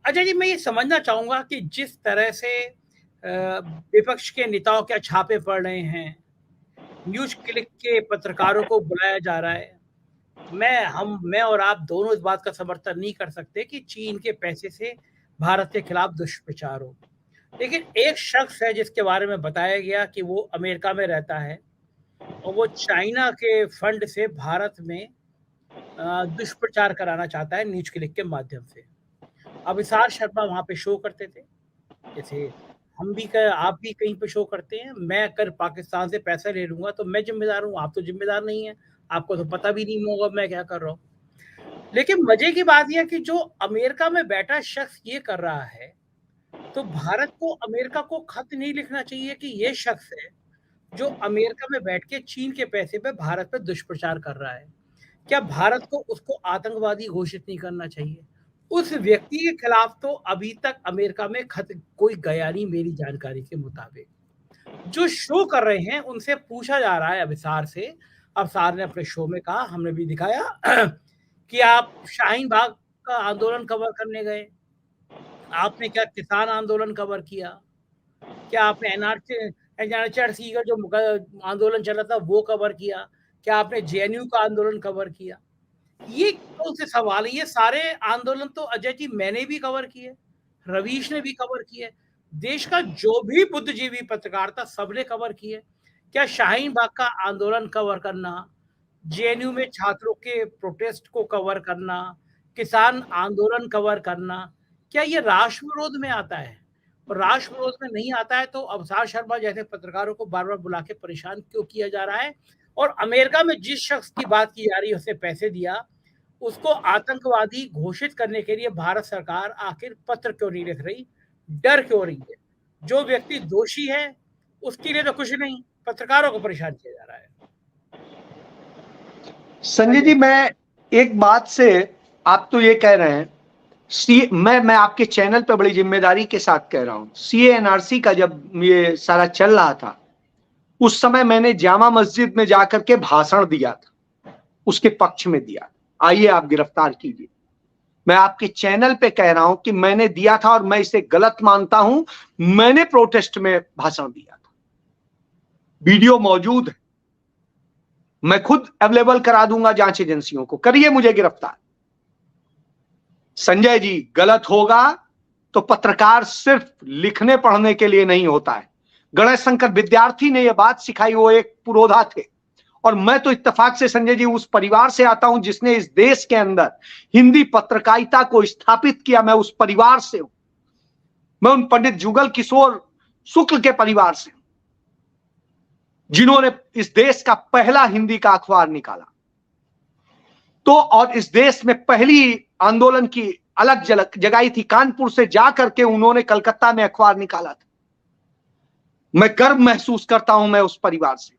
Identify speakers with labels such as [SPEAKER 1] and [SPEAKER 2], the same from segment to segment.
[SPEAKER 1] अच्छा जी, मैं ये समझना चाहूँगा कि जिस तरह से विपक्ष के नेताओं के छापे पड़ रहे हैं, न्यूज़ क्लिक के पत्रकारों को बुलाया जा रहा है। मैं और आप दोनों इस बात का समर्थन नहीं कर सकते कि चीन के पैसे से भारत के खिलाफ दुष्प्रचार हो। लेकिन एक शख्स है जिसके बारे में बताया गया कि वो अमेरिका में रहता है और वो चाइना के फंड से भारत में दुष्प्रचार कराना चाहता है न्यूज़ क्लिक के माध्यम से। अभिसार शर्मा वहाँ पे शो करते थे, जैसे आप भी कहीं पे शो करते हैं। मैं अगर पाकिस्तान से पैसा ले लूँगा तो मैं ज़िम्मेदार हूँ, आप तो ज़िम्मेदार नहीं हैं। आपको तो पता भी नहीं होगा मैं क्या कर रहा हूँ। लेकिन मज़े की बात ये है कि जो अमेरिका में बैठा शख्स ये कर रहा है, तो भारत को अमेरिका को खत नहीं लिखना चाहिए कि ये शख्स है, जो अमेरिका में बैठ के चीन के पैसे पे भारत पे दुष्प्रचार कर रहा है। क्या भारत को उसको आतंकवादी घोषित नहीं करना चाहिए? उस व्यक्ति के खिलाफ तो अभी तक अमेरिका में खत कोई गया नहीं मेरी जानकारी के मुताबिक। जो शो कर रहे हैं उनसे पूछा जा रहा है अभिसार से, अभिसार ने अपने शो में कहा, हमने भी दिखाया कि आप शाहीन बाग का आंदोलन कवर करने गए, आपने क्या किसान आंदोलन कवर किया? क्या आपने एनआरसी का जो आंदोलन चला था वो कवर किया? क्या आपने जेएनयू का आंदोलन कवर किया? ये कौन से सवाल है? ये सारे आंदोलन तो अजय जी मैंने भी कवर किए, रवीश ने भी कवर किए, देश का जो भी बुद्धिजीवी पत्रकार था सबने कवर किए। क्या शाहीन बाग का आंदोलन कवर करना, जेएनयू में छात्रों के प्रोटेस्ट को कवर करना, किसान आंदोलन कवर करना, क्या ये राष्ट्र विरोध में आता है? और राष्ट्र विरोध में नहीं आता है तो अवसार शर्मा जैसे पत्रकारों को बार-बार बुला के परेशान क्यों किया जा रहा है? और अमेरिका में जिस शख्स की बात की जा रही है उसने पैसे दिया, उसको आतंकवादी घोषित करने के लिए भारत सरकार आखिर पत्र क्यों नहीं लिख रही? डर क्यों रही है? जो व्यक्ति दोषी है, उसके लिए तो कुछ नहीं, पत्रकारों को परेशान किया जा रहा है।
[SPEAKER 2] संजय जी, मैं एक बात से, आप तो ये कह रहे हैं, मैं आपके चैनल पे बड़ी जिम्मेदारी के साथ कह रहा हूं, सीएनआरसी का जब ये सारा चल रहा था, उस समय मैंने जामा मस्जिद में जाकर के भाषण दिया था, उसके पक्ष में दिया। आइए आप गिरफ्तार कीजिए। मैं आपके चैनल पे कह रहा हूं कि मैंने दिया था और मैं इसे गलत मानता हूं। मैंने प्रोटेस्ट में भाषण दिया था, वीडियो मौजूद है, मैं खुद अवेलेबल करा दूंगा जांच एजेंसियों को, करिए मुझे गिरफ्तार। संजय जी, गलत होगा तो पत्रकार सिर्फ लिखने पढ़ने के लिए नहीं होता है। गणेश शंकर विद्यार्थी ने यह बात सिखाई, वो एक पुरोधा थे, और मैं तो इत्तेफाक से संजय जी उस परिवार से आता हूं जिसने इस देश के अंदर हिंदी पत्रकारिता को स्थापित किया। मैं उस परिवार से हूं, मैं उन पंडित जुगल किशोर शुक्ल के परिवार से हूं जिन्होंने इस देश का पहला हिंदी का अखबार निकाला। तो और इस देश में पहली आंदोलन की अलग जगाई थी, कानपुर से जाकर के उन्होंने कलकत्ता में अखबार निकाला था। मैं गर्व महसूस करता हूं मैं उस परिवार से।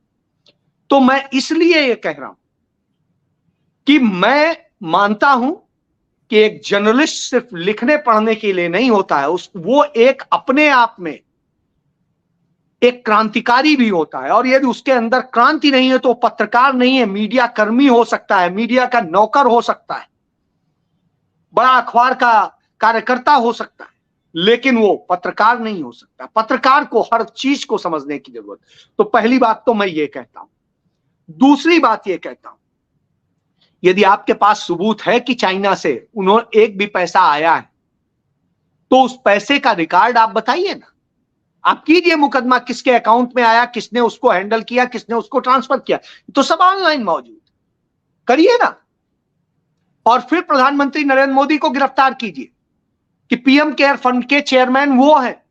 [SPEAKER 2] तो मैं इसलिए ये कह रहा हूं कि मैं मानता हूं कि एक जर्नलिस्ट सिर्फ लिखने पढ़ने के लिए नहीं होता है, वो एक अपने आप में एक क्रांतिकारी भी होता है। और यदि उसके अंदर क्रांति नहीं है तो पत्रकार नहीं है, मीडिया कर्मी हो सकता है, मीडिया का नौकर हो सकता है, बड़ा अखबार का कार्यकर्ता हो सकता है, लेकिन वो पत्रकार नहीं हो सकता। पत्रकार को हर चीज को समझने की जरूरत। तो पहली बात तो मैं ये कहता हूं। दूसरी बात ये कहता हूं, यदि आपके पास सबूत है कि चाइना से उन्होंने एक भी पैसा आया है तो उस पैसे का रिकॉर्ड आप बताइए ना, आप कीजिए मुकदमा, किसके अकाउंट में आया, किसने उसको हैंडल किया, किसने उसको ट्रांसफर किया, तो सब ऑनलाइन मौजूद, करिए ना। और फिर प्रधानमंत्री नरेंद्र मोदी को गिरफ्तार कीजिए कि पीएम केयर फंड के चेयरमैन वो हैं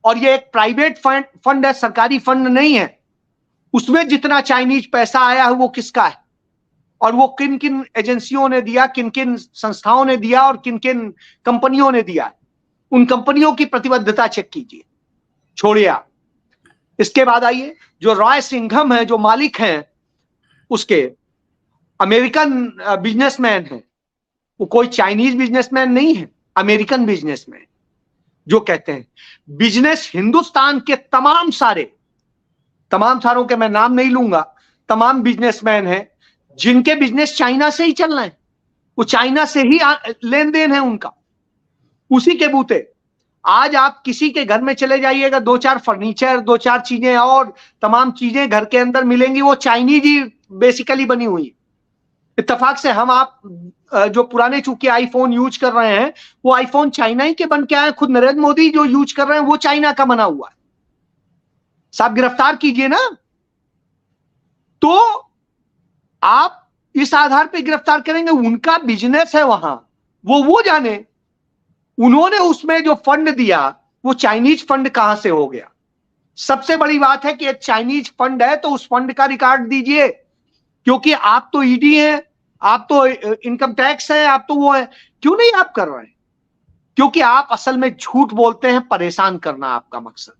[SPEAKER 2] और ये एक प्राइवेट फंड है, सरकारी फंड नहीं है। उसमें जितना चाइनीज पैसा आया है वो किसका है और वो किन किन एजेंसियों ने दिया, किन किन संस्थाओं ने दिया और किन किन कंपनियों ने दिया, उन कंपनियों की प्रतिबद्धता चेक कीजिए। छोड़िए आप, इसके बाद आइए, जो रॉय सिंघम है, जो मालिक हैं उसके, अमेरिकन बिजनेसमैन है, वो कोई चाइनीज बिजनेसमैन नहीं है, अमेरिकन बिजनेसमैन, जो कहते हैं बिजनेस हिंदुस्तान के तमाम सारों के मैं नाम नहीं लूंगा, तमाम बिजनेसमैन हैं जिनके बिजनेस चाइना से ही चल रहे हैं, वो चाइना से ही लेन देन है उनका। उसी के बूते आज आप किसी के घर में चले जाइएगा, 2-4 फर्नीचर, 2-4 चीजें और तमाम चीजें घर के अंदर मिलेंगी, वो चाइनीज ही बेसिकली बनी हुई। इत्तेफाक से हम आप जो पुराने चूंकि आईफोन यूज कर रहे हैं, वो आईफोन चाइना ही के बन के आए। खुद नरेंद्र मोदी जो यूज कर रहे हैं वो चाइना का बना हुआ है। साहब गिरफ्तार कीजिए ना, तो आप इस आधार पे गिरफ्तार करेंगे, उनका बिजनेस है वहां, वो जाने। उन्होंने उसमें जो फंड दिया वो चाइनीज फंड कहां से हो गया। सबसे बड़ी बात है कि एक चाइनीज फंड है तो उस फंड का रिकॉर्ड दीजिए, क्योंकि आप तो ईडी हैं, आप तो इनकम टैक्स है, आप तो वो है, क्यों नहीं आप कर रहे हैं? क्योंकि आप असल में झूठ बोलते हैं, परेशान करना आपका मकसद।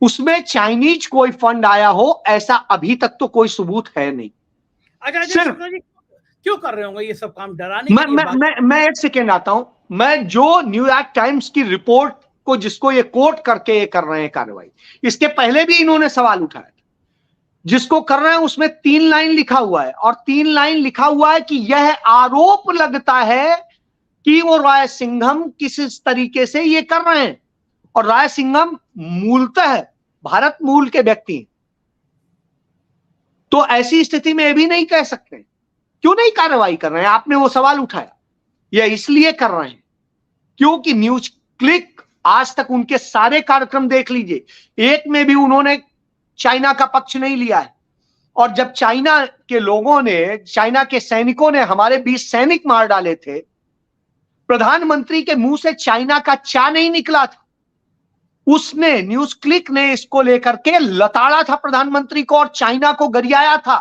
[SPEAKER 2] उसमें चाइनीज कोई फंड आया हो ऐसा अभी तक तो कोई सबूत है नहीं।
[SPEAKER 1] अच्छा
[SPEAKER 2] सिर्फ
[SPEAKER 1] शुक्ला जी, क्यों कर रहे होंगे ये सब काम? डराने के लिए बात?
[SPEAKER 2] मैं एक सेकेंड आता हूं। मैं जो न्यूयॉर्क टाइम्स की रिपोर्ट को जिसको ये कोट करके ये कर रहे हैं कार्रवाई, इसके पहले भी इन्होंने सवाल उठाया, जिसको कर रहे हैं उसमें 3 लाइन लिखा हुआ है, और 3 लाइन लिखा हुआ है कि यह आरोप लगता है कि वो रायसिंघम किस तरीके से ये कर रहे हैं। और रायसिंघम मूलतः भारत मूल के व्यक्ति हैं, तो ऐसी स्थिति में ये भी नहीं कह सकते क्यों नहीं कार्रवाई कर रहे हैं। आपने वो सवाल उठाया, यह इसलिए कर रहे हैं क्योंकि न्यूज क्लिक आज तक उनके सारे कार्यक्रम देख लीजिए, एक में भी उन्होंने चाइना का पक्ष नहीं लिया है। और जब चाइना के लोगों ने, चाइना के सैनिकों ने हमारे 20 सैनिक मार डाले थे, प्रधानमंत्री के मुंह से चाइना का चा नहीं निकला था। उसने, न्यूज क्लिक ने इसको लेकर के लताड़ा था प्रधानमंत्री को और चाइना को गरियाया था।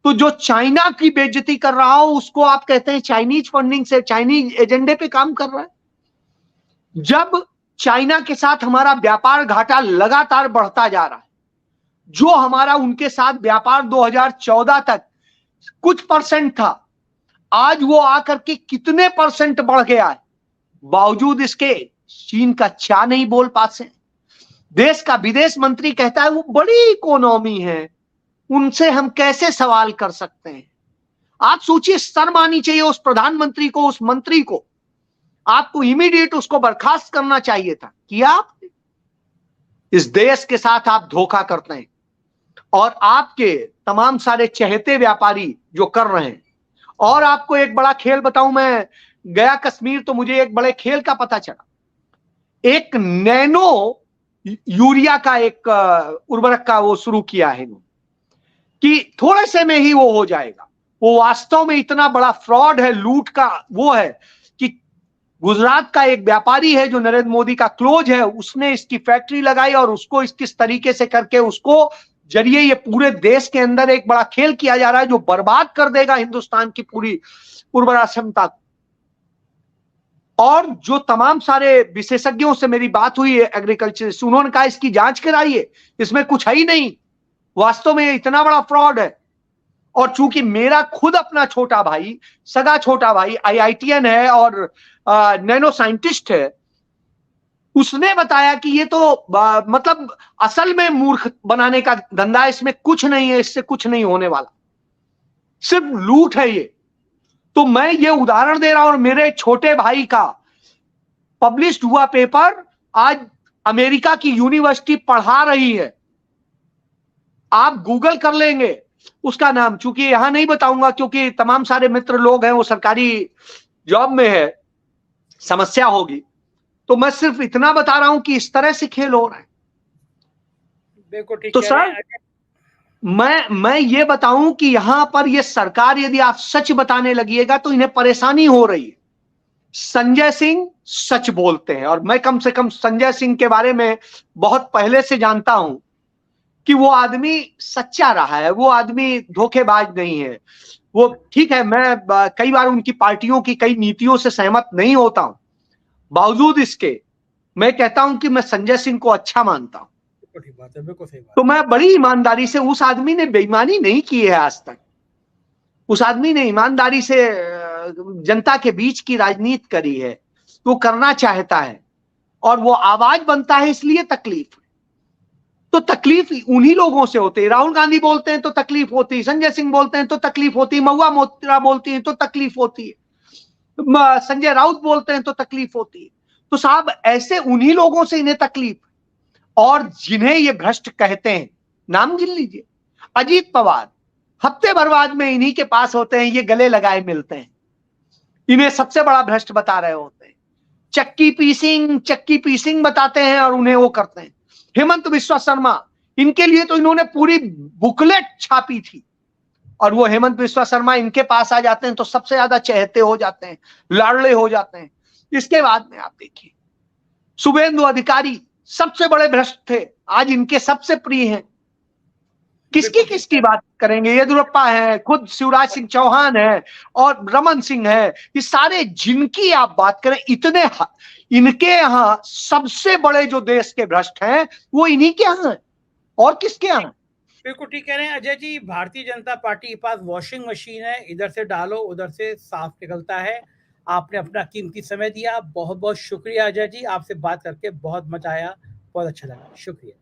[SPEAKER 2] तो जो चाइना की बेइज्जती कर रहा हो उसको आप कहते हैं चाइनीज फंडिंग से, चाइनीज एजेंडे पे काम कर रहा है। जब चाइना के साथ हमारा व्यापार घाटा लगातार बढ़ता जा रहा है, जो हमारा उनके साथ व्यापार 2014 तक कुछ परसेंट था, आज वो आकर के कितने परसेंट बढ़ गया है, बावजूद इसके चीन का चा नहीं बोल पाते। देश का विदेश मंत्री कहता है वो बड़ी इकोनॉमी है, उनसे हम कैसे सवाल कर सकते हैं। आप सोचिए, शर्म आनी चाहिए उस प्रधानमंत्री को, उस मंत्री को। आपको इमीडिएट उसको बर्खास्त करना चाहिए था, किया आपने? इस देश के साथ आप धोखा करते हैं, और आपके तमाम सारे चहेते व्यापारी जो कर रहे हैं। और आपको एक बड़ा खेल बताऊं, मैं गया कश्मीर तो मुझे एक बड़े खेल का पता चला। एक नैनो यूरिया का एक उर्वरक का वो शुरू किया है कि थोड़े से में ही वो हो जाएगा। वो वास्तव में इतना बड़ा फ्रॉड है, लूट का वो है कि गुजरात का एक व्यापारी है जो नरेंद्र मोदी का क्लोज है, उसने इसकी फैक्ट्री लगाई और उसको किस तरीके से करके उसको जरिए ये पूरे देश के अंदर एक बड़ा खेल किया जा रहा है जो बर्बाद कर देगा हिंदुस्तान की पूरी उर्वरा क्षमता। और जो तमाम सारे विशेषज्ञों से मेरी बात हुई है एग्रीकल्चर से, उन्होंने कहा इसकी जांच कराइए, इसमें कुछ है ही नहीं, वास्तव में इतना बड़ा फ्रॉड है। और चूंकि मेरा खुद अपना छोटा भाई, सगा छोटा भाई IITian है और नैनो साइंटिस्ट है, उसने बताया कि ये तो मतलब असल में मूर्ख बनाने का धंधा है, इसमें कुछ नहीं है, इससे कुछ नहीं होने वाला, सिर्फ लूट है ये। तो मैं ये उदाहरण दे रहा हूं, और मेरे छोटे भाई का पब्लिश्ड हुआ पेपर आज अमेरिका की यूनिवर्सिटी पढ़ा रही है। आप गूगल कर लेंगे उसका नाम, चूंकि यहां नहीं बताऊंगा क्योंकि तमाम सारे मित्र लोग हैं, वो सरकारी जॉब में है, समस्या होगी। तो मैं सिर्फ इतना बता रहा हूं कि इस तरह से खेल हो रहा है।
[SPEAKER 1] बिल्कुल ठीक।
[SPEAKER 2] तो सर मैं ये बताऊं कि यहां पर ये सरकार यदि आप सच बताने लगिएगा तो इन्हें परेशानी हो रही है। संजय सिंह सच बोलते हैं, और मैं कम से कम संजय सिंह के बारे में बहुत पहले से जानता हूं कि वो आदमी सच्चा रहा है, वो आदमी धोखेबाज नहीं है। वो ठीक है, मैं कई बार उनकी पार्टियों की कई नीतियों से सहमत नहीं होता हूं, बावजूद इसके मैं कहता हूं कि मैं संजय सिंह को अच्छा मानता हूं।
[SPEAKER 1] ठीक बात है, बिल्कुल सही बात।
[SPEAKER 2] तो मैं बड़ी ईमानदारी से, उस आदमी ने बेईमानी नहीं की है आज तक, उस आदमी ने ईमानदारी से जनता के बीच की राजनीति करी है, वो करना चाहता है और वो आवाज बनता है, इसलिए तकलीफ। तो तकलीफ उन्हीं लोगों से होती है। राहुल गांधी बोलते हैं तो तकलीफ होती है, संजय सिंह बोलते हैं तो तकलीफ होती है, महुआ मोत्रा बोलती है तो तकलीफ होती है। संजय राउत बोलते हैं तो तकलीफ होती है। तो साहब ऐसे उन्हीं लोगों से इन्हें तकलीफ, और जिन्हें ये भ्रष्ट कहते हैं, नाम गिन लीजिए। अजीत पवार हफ्ते भर बाद में इन्हीं के पास होते हैं, ये गले लगाए मिलते हैं, इन्हें सबसे बड़ा भ्रष्ट बता रहे होते हैं, चक्की पीसिंग बताते हैं और उन्हें वो करते हैं। हेमंत बिस्वा शर्मा, इनके लिए तो इन्होंने पूरी बुकलेट छापी थी, और वो हेमंत बिस्वा शर्मा इनके पास आ जाते हैं तो सबसे ज्यादा चहेते हो जाते हैं, लाडले हो जाते हैं। इसके बाद में आप देखिए शुभेंदु अधिकारी सबसे बड़े भ्रष्ट थे, आज इनके सबसे प्रिय हैं। किसकी बात करेंगे, येदियुरप्पा है, खुद शिवराज सिंह चौहान है और रमन सिंह है, ये सारे जिनकी आप बात करें, इतने इनके यहाँ सबसे बड़े जो देश के भ्रष्ट हैं वो इन्हीं के यहाँ है, और किसके यहाँ?
[SPEAKER 1] बिल्कुल ठीक कह रहे हैं अजय जी। भारतीय जनता पार्टी के पास वॉशिंग मशीन है, इधर से डालो उधर से साफ निकलता है। आपने अपना कीमती समय दिया, बहुत बहुत शुक्रिया अजय जी। आपसे बात करके बहुत मजा आया, बहुत अच्छा लगा, शुक्रिया।